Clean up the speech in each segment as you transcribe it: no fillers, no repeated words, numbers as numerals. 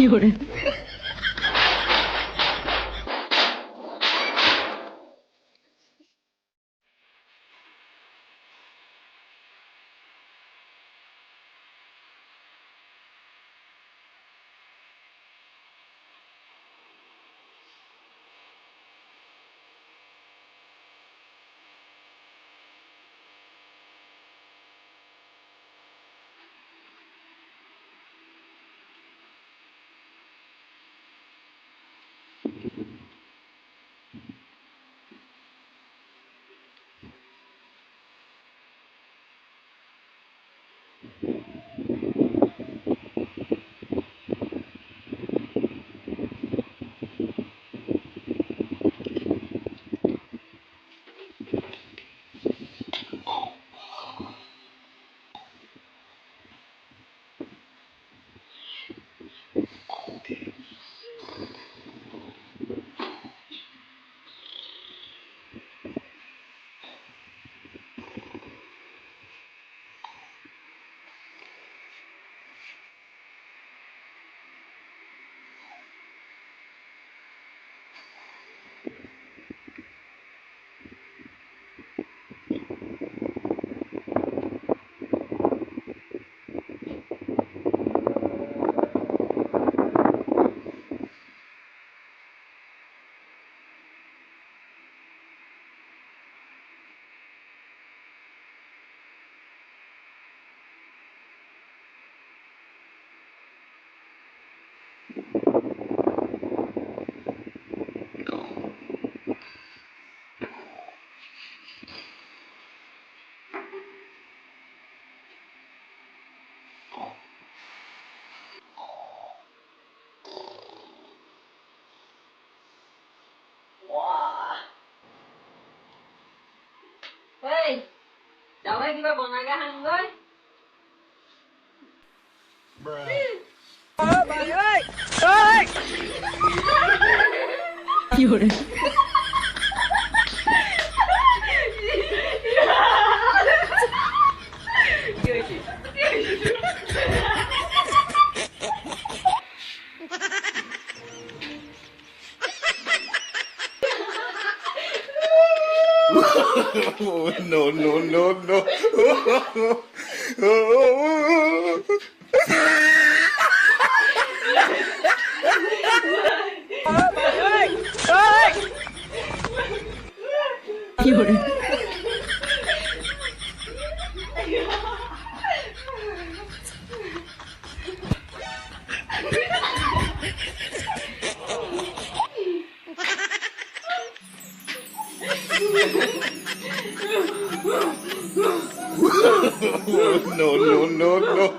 有人。Ê, cháu ơi, đi vào bọn này ra hàng ơi. Bà ơi! Ơi! 有人。No, no, no, no. 有人。No, no, no, no.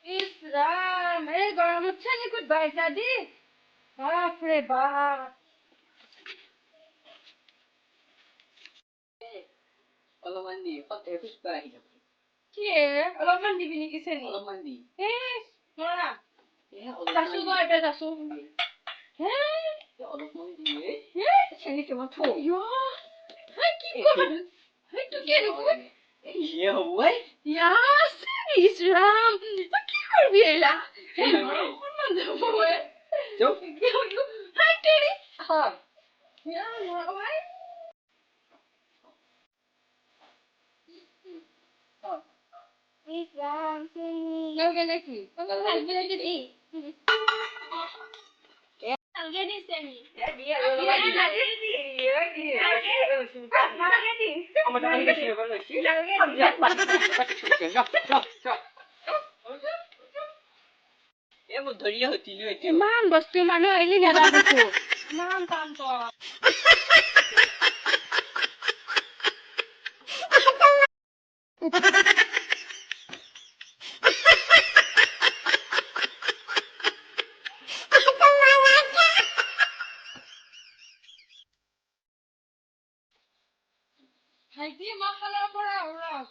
ইসরাম এই গরম হচ্ছে নি কুট বাইসা দি বাপ রে বাপ অলপমান দি সতে খুচবা আহি যাব কি রে অলপমান দিবি নেকি চেনি অলপমান দি এ মৰা অলপমান যাচো মই এটা যাচো হে অলপমান দি হে চেনি তোমাৰ থ ইয়া হাই কি কৰ হাই তো কি নুকুই ইয়ে হ'ব ইয়াস ইসরাম তো কি করবি এলা হে কোন যাব ওই যাও হাই তেরি হ্যাঁ ইয়া ওই ইসরাম নাকি নাকি নাকি Alge দিছে নি ইমান বস্তু মানুহ এলি নেজানিছো ইমান কাম কৰ ভাইটি মই খালৰ পৰা উৰক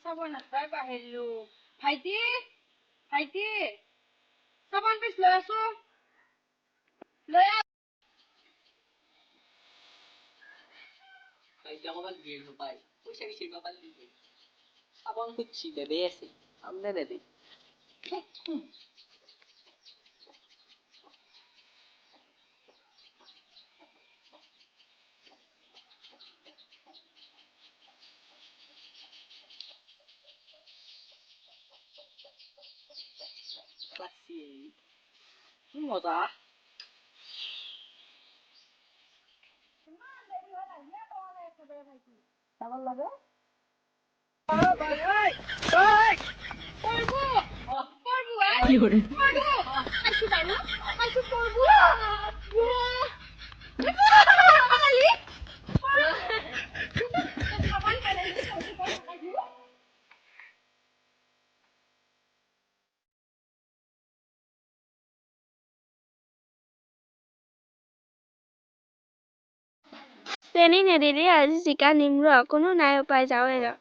চাব নাপাই পাহৰিলো ভাইটি ভাইটি চাবোন পিছ লৈ আছো লৈ আ Kaya ako mag-game pa. Kung siya isip pa pala. Abang kutsi, bebe kasi. Ang na bebe. Klase. Mo ta? Tama laga? কি করে আইসু বানু আইসু করব ট্রেনিং নেদিলি আজি জিকা নিম ৰ কোনো নাই উপায় যাওঁৱে যা